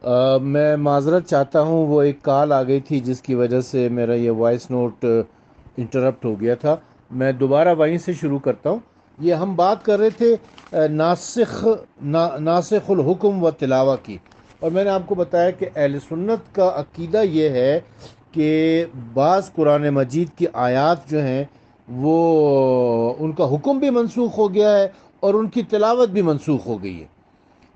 میں معذرت چاہتا ہوں، وہ ایک کال آ گئی تھی جس کی وجہ سے میرا یہ وائس نوٹ انٹرپٹ ہو گیا تھا۔ میں دوبارہ وہیں سے شروع کرتا ہوں۔ یہ ہم بات کر رہے تھے ناسخ الحکم و تلاوہ کی، اور میں نے آپ کو بتایا کہ اہل سنت کا عقیدہ یہ ہے کہ بعض قرآن مجید کی آیات جو ہیں وہ ان کا حکم بھی منسوخ ہو گیا ہے اور ان کی تلاوت بھی منسوخ ہو گئی ہے۔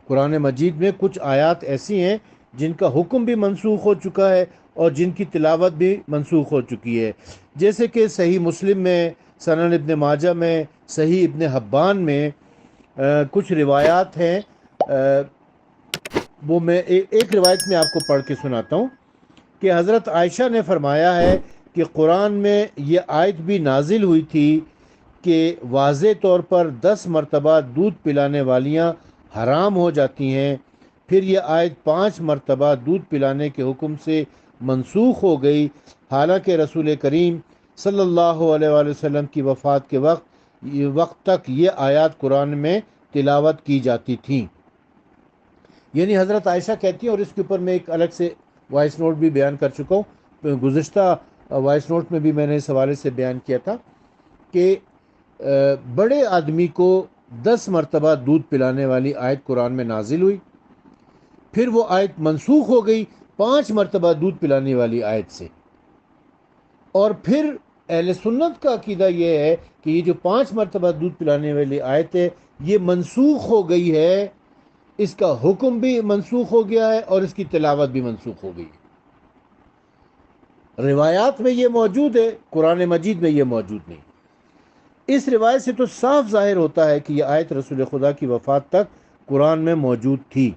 قرآن مجید میں کچھ آیات ایسی ہیں جن کا حکم بھی منسوخ ہو چکا ہے اور جن کی تلاوت بھی منسوخ ہو چکی ہے، جیسے کہ صحیح مسلم میں، سنن ابن ماجہ میں، صحیح ابن حبان میں کچھ روایات ہیں۔ وہ میں ایک روایت میں آپ کو پڑھ کے سناتا ہوں کہ حضرت عائشہ نے فرمایا ہے کہ قرآن میں یہ آیت بھی نازل ہوئی تھی کہ واضح طور پر 10 مرتبہ دودھ پلانے والیاں حرام ہو جاتی ہیں، پھر یہ آیت 5 مرتبہ دودھ پلانے کے حکم سے منسوخ ہو گئی، حالانکہ رسول کریم صلی اللہ علیہ وآلہ وسلم کی وفات کے وقت تک یہ آیات قرآن میں تلاوت کی جاتی تھیں۔ یعنی حضرت عائشہ کہتی ہیں، اور اس کے اوپر میں ایک الگ سے وائس نوٹ بھی بیان کر چکا ہوں، گزشتہ وائس نوٹ میں بھی میں نے اس حوالے سے بیان کیا تھا کہ بڑے آدمی کو 10 مرتبہ دودھ پلانے والی آیت قرآن میں نازل ہوئی، پھر وہ آیت منسوخ ہو گئی 5 مرتبہ دودھ پلانے والی آیت سے، اور پھر اہل سنت کا عقیدہ یہ ہے کہ یہ جو 5 مرتبہ دودھ پلانے والی آیت ہے یہ منسوخ ہو گئی ہے، اس کا حکم بھی منسوخ ہو گیا ہے اور اس کی تلاوت بھی منسوخ ہو گئی ہے۔ روایات میں یہ موجود ہے، قرآن مجید میں یہ موجود نہیں۔ اس روایت سے تو صاف ظاہر ہوتا ہے کہ یہ آیت رسول خدا کی وفات تک قرآن میں موجود تھی،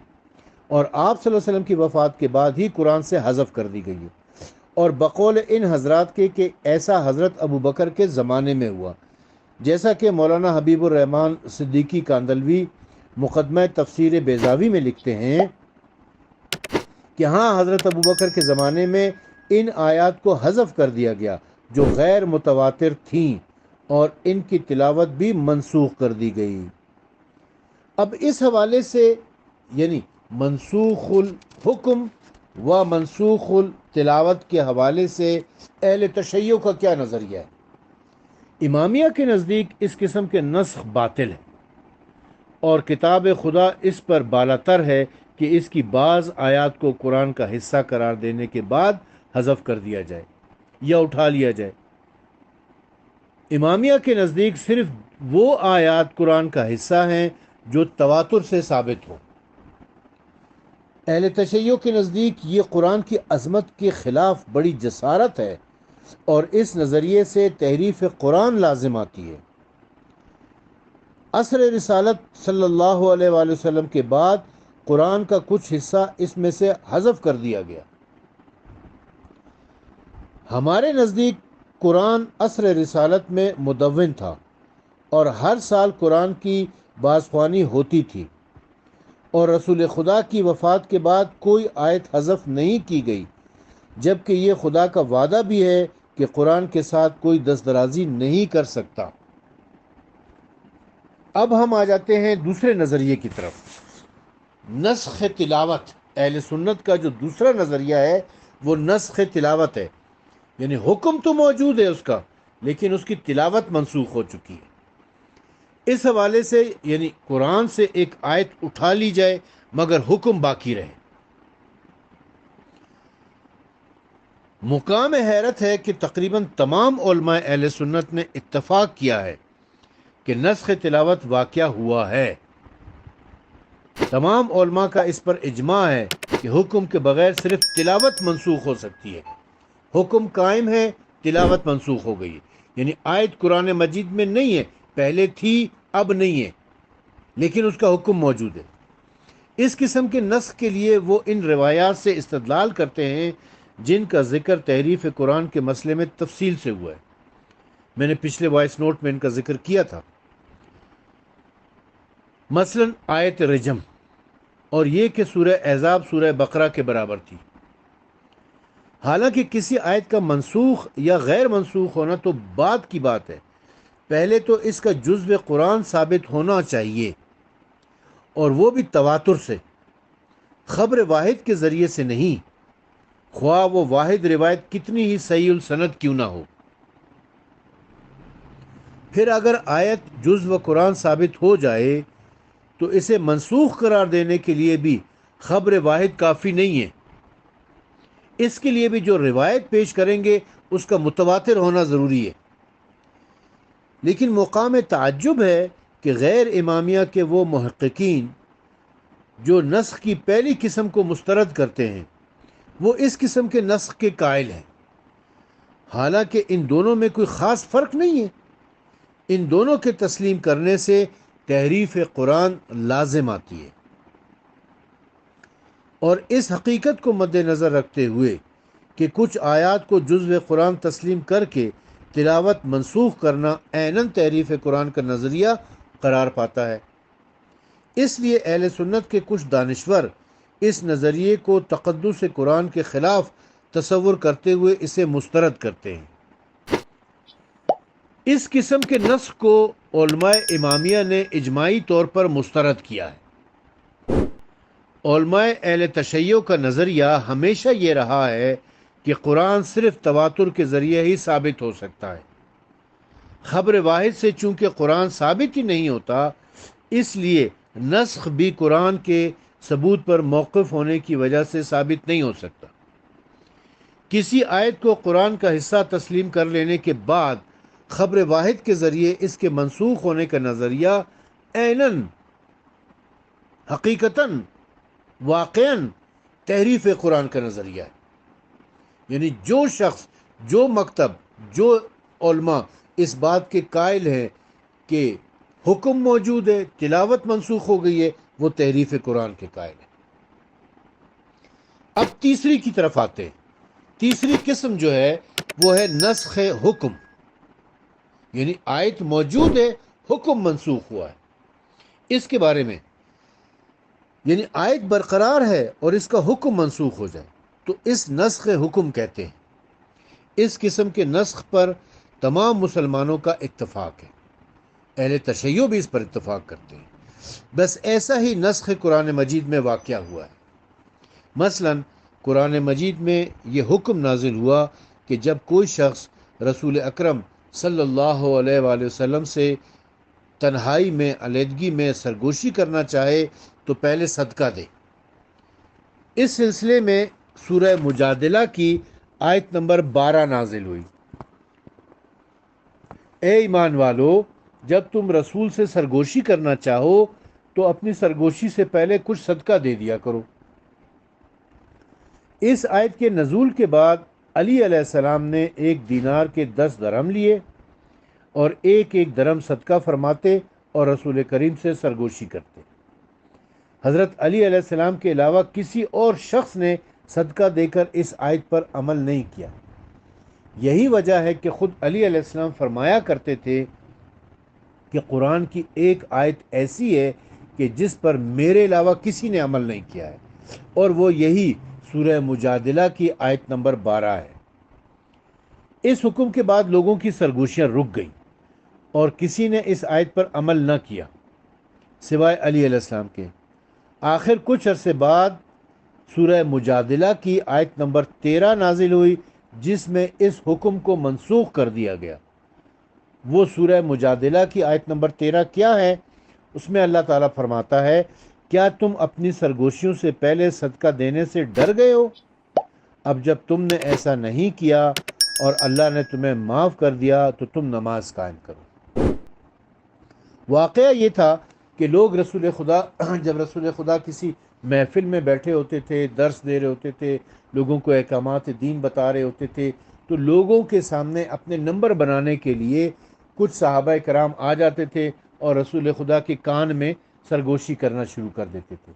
اور آپ صلی اللہ علیہ وسلم کی وفات کے بعد ہی قرآن سے حذف کر دی گئی ہے، اور بقول ان حضرات کے کہ ایسا حضرت ابو بکر کے زمانے میں ہوا، جیسا کہ مولانا حبیب الرحمن صدیقی کاندلوی مقدمہ تفسیر بیضاوی میں لکھتے ہیں کہ ہاں، حضرت ابو بکر کے زمانے میں ان آیات کو حذف کر دیا گیا جو غیر متواتر تھیں، اور ان کی تلاوت بھی منسوخ کر دی گئی۔ اب اس حوالے سے یعنی منسوخ الحکم و منسوخ التلاوت کے حوالے سے اہل تشیع کا کیا نظریہ ہے؟ امامیہ کے نزدیک اس قسم کے نسخ باطل ہے، اور کتاب خدا اس پر بالاتر ہے کہ اس کی بعض آیات کو قرآن کا حصہ قرار دینے کے بعد حذف کر دیا جائے یا اٹھا لیا جائے۔ امامیہ کے نزدیک صرف وہ آیات قرآن کا حصہ ہیں جو تواتر سے ثابت ہو۔ اہل تشیع کے نزدیک یہ قرآن کی عظمت کے خلاف بڑی جسارت ہے، اور اس نظریے سے تحریف قرآن لازم آتی ہے۔ عصر رسالت صلی اللہ علیہ وآلہ وسلم کے بعد قرآن کا کچھ حصہ اس میں سے حذف کر دیا گیا۔ ہمارے نزدیک قرآن عصر رسالت میں مدون تھا، اور ہر سال قرآن کی بازخوانی ہوتی تھی، اور رسول خدا کی وفات کے بعد کوئی آیت حذف نہیں کی گئی، جبکہ یہ خدا کا وعدہ بھی ہے کہ قرآن کے ساتھ کوئی دستدرازی نہیں کر سکتا۔ اب ہم آ جاتے ہیں دوسرے نظریے کی طرف، نسخ تلاوت۔ اہل سنت کا جو دوسرا نظریہ ہے وہ نسخ تلاوت ہے، یعنی حکم تو موجود ہے اس کا، لیکن اس کی تلاوت منسوخ ہو چکی ہے۔ اس حوالے سے یعنی قرآن سے ایک آیت اٹھا لی جائے مگر حکم باقی رہے۔ مقام حیرت ہے کہ تقریباً تمام علماء اہل سنت نے اتفاق کیا ہے کہ نسخ تلاوت واقعہ ہوا ہے۔ تمام علماء کا اس پر اجماع ہے کہ حکم کے بغیر صرف تلاوت منسوخ ہو سکتی ہے۔ حکم قائم ہے، تلاوت منسوخ ہو گئی، یعنی آیت قرآن مجید میں نہیں ہے، پہلے تھی اب نہیں ہے، لیکن اس کا حکم موجود ہے۔ اس قسم کے نسخ کے لیے وہ ان روایات سے استدلال کرتے ہیں جن کا ذکر تحریف قرآن کے مسئلے میں تفصیل سے ہوا ہے۔ میں نے پچھلے وائس نوٹ میں ان کا ذکر کیا تھا۔ مثلا آیت رجم، اور یہ کہ سورہ احزاب سورہ بقرہ کے برابر تھی۔ حالانکہ کسی آیت کا منسوخ یا غیر منسوخ ہونا تو بعد کی بات ہے، پہلے تو اس کا جزو قرآن ثابت ہونا چاہیے، اور وہ بھی تواتر سے۔ خبر واحد کے ذریعے سے نہیں، خواہ وہ واحد روایت کتنی ہی صحیح السند کیوں نہ ہو۔ پھر اگر آیت جزو قرآن ثابت ہو جائے تو اسے منسوخ قرار دینے کے لیے بھی خبر واحد کافی نہیں ہے۔ اس کے لیے بھی جو روایت پیش کریں گے اس کا متواتر ہونا ضروری ہے۔ لیکن مقام تعجب ہے کہ غیر امامیہ کے وہ محققین جو نسخ کی پہلی قسم کو مسترد کرتے ہیں، وہ اس قسم کے نسخ کے قائل ہیں، حالانکہ ان دونوں میں کوئی خاص فرق نہیں ہے۔ ان دونوں کے تسلیم کرنے سے تحریف قرآن لازم آتی ہے، اور اس حقیقت کو مد نظر رکھتے ہوئے کہ کچھ آیات کو جزو قرآن تسلیم کر کے تلاوت منسوخ کرنا عیناً تحریف قرآن کا نظریہ قرار پاتا ہے، اس لیے اہل سنت کے کچھ دانشور اس نظریے کو تقدس قرآن کے خلاف تصور کرتے ہوئے اسے مسترد کرتے ہیں۔ اس قسم کے نسخ کو علماء امامیہ نے اجماعی طور پر مسترد کیا ہے۔ علماء اہل تشیع کا نظریہ ہمیشہ یہ رہا ہے کہ قرآن صرف تواتر کے ذریعے ہی ثابت ہو سکتا ہے۔ خبر واحد سے چونکہ قرآن ثابت ہی نہیں ہوتا، اس لیے نسخ بھی قرآن کے ثبوت پر موقف ہونے کی وجہ سے ثابت نہیں ہو سکتا۔ کسی آیت کو قرآن کا حصہ تسلیم کر لینے کے بعد خبر واحد کے ذریعے اس کے منسوخ ہونے کا نظریہ عیناً حقیقتاً واقعاً تحریف قرآن کا نظریہ ہے۔ یعنی جو شخص، جو مکتب، جو علماء اس بات کے قائل ہیں کہ حکم موجود ہے، تلاوت منسوخ ہو گئی ہے، وہ تحریف قرآن کے قائل ہیں۔ اب تیسری کی طرف آتے ہیں۔ تیسری قسم جو ہے وہ ہے نسخ حکم، یعنی آیت موجود ہے، حکم منسوخ ہوا ہے۔ اس کے بارے میں یعنی آیت برقرار ہے اور اس کا حکم منسوخ ہو جائے تو اس نسخ حکم کہتے ہیں۔ اس قسم کے نسخ پر تمام مسلمانوں کا اتفاق ہے، اہل تشیع بھی اس پر اتفاق کرتے ہیں۔ بس ایسا ہی نسخ قرآن مجید میں واقع ہوا ہے۔ مثلا قرآن مجید میں یہ حکم نازل ہوا کہ جب کوئی شخص رسول اکرم صلی اللہ علیہ وآلہ وسلم سے تنہائی میں، علیحدگی میں سرگوشی کرنا چاہے تو پہلے صدقہ دے۔ اس سلسلے میں سورہ مجادلہ کی آیت نمبر 12 نازل ہوئی۔ اے ایمان والو، جب تم رسول سے سرگوشی کرنا چاہو تو اپنی سرگوشی سے پہلے کچھ صدقہ دے دیا کرو۔ اس آیت کے نزول کے بعد علی علیہ السلام نے 1 دینار کے 10 درہم لیے اور 1 درہم صدقہ فرماتے اور رسول کریم سے سرگوشی کرتے۔ حضرت علی علیہ السلام کے علاوہ کسی اور شخص نے صدقہ دے کر اس آیت پر عمل نہیں کیا۔ یہی وجہ ہے کہ خود علی علیہ السلام فرمایا کرتے تھے کہ قرآن کی ایک آیت ایسی ہے کہ جس پر میرے علاوہ کسی نے عمل نہیں کیا ہے، اور وہ یہی سورہ مجادلہ کی آیت نمبر 12 ہے۔ اس حکم کے بعد لوگوں کی سرگوشیاں رک گئیں اور کسی نے اس آیت پر عمل نہ کیا سوائے علی علیہ السلام کے۔ آخر کچھ عرصے بعد سورہ مجادلہ کی آیت نمبر 13 نازل ہوئی، جس میں اس حکم کو منسوخ کر دیا گیا۔ وہ سورہ مجادلہ کی آیت نمبر 13 کیا ہے؟ اس میں اللہ تعالیٰ فرماتا ہے، کیا تم اپنی سرگوشیوں سے پہلے صدقہ دینے سے ڈر گئے ہو؟ اب جب تم نے ایسا نہیں کیا اور اللہ نے تمہیں معاف کر دیا تو تم نماز قائم کرو۔ واقعہ یہ تھا کہ لوگ جب رسول خدا کسی محفل میں بیٹھے ہوتے تھے، درس دے رہے ہوتے تھے، لوگوں کو احکامات دین بتا رہے ہوتے تھے، تو لوگوں کے سامنے اپنے نمبر بنانے کے لیے کچھ صحابہ کرام آ جاتے تھے اور رسول خدا کے کان میں سرگوشی کرنا شروع کر دیتے تھے۔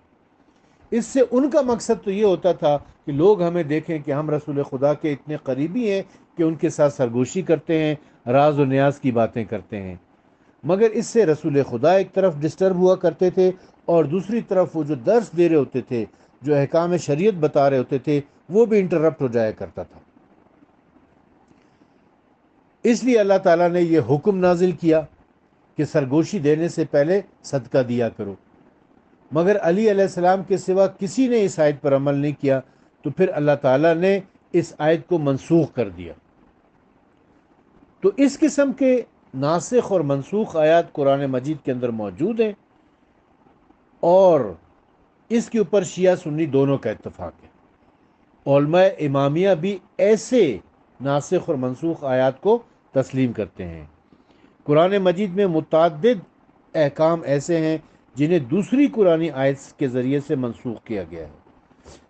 اس سے ان کا مقصد تو یہ ہوتا تھا کہ لوگ ہمیں دیکھیں کہ ہم رسول خدا کے اتنے قریبی ہیں کہ ان کے ساتھ سرگوشی کرتے ہیں، راز و نیاز کی باتیں کرتے ہیں۔ مگر اس سے رسول خدا ایک طرف ڈسٹرب ہوا کرتے تھے اور دوسری طرف وہ جو درس دے رہے ہوتے تھے، جو احکام شریعت بتا رہے ہوتے تھے، وہ بھی انٹرپٹ ہو جایا کرتا تھا۔ اس لیے اللہ تعالیٰ نے یہ حکم نازل کیا کہ سرگوشی دینے سے پہلے صدقہ دیا کرو۔ مگر علی علیہ السلام کے سوا کسی نے اس آیت پر عمل نہیں کیا، تو پھر اللہ تعالیٰ نے اس آیت کو منسوخ کر دیا۔ تو اس قسم کے ناسخ اور منسوخ آیات قرآن مجید کے اندر موجود ہیں، اور اس کے اوپر شیعہ سنی دونوں کا اتفاق ہے۔ علماء امامیہ بھی ایسے ناسخ اور منسوخ آیات کو تسلیم کرتے ہیں۔ قرآن مجید میں متعدد احکام ایسے ہیں جنہیں دوسری قرآنی آیت کے ذریعے سے منسوخ کیا گیا ہے۔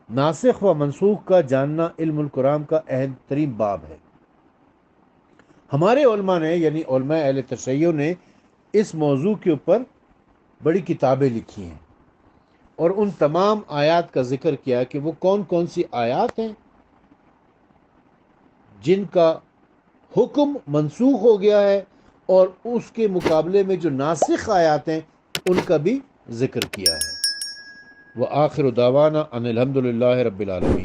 ناسخ و منسوخ کا جاننا علم القرآن کا اہم ترین باب ہے۔ ہمارے علماء نے، یعنی علماء اہل تشیع نے، اس موضوع کے اوپر بڑی کتابیں لکھی ہیں اور ان تمام آیات کا ذکر کیا کہ وہ کون کون سی آیات ہیں جن کا حکم منسوخ ہو گیا ہے، اور اس کے مقابلے میں جو ناسخ آیات ہیں ان کا بھی ذکر کیا ہے۔ وآخر دعوانا ان الحمد للہ رب العالمین۔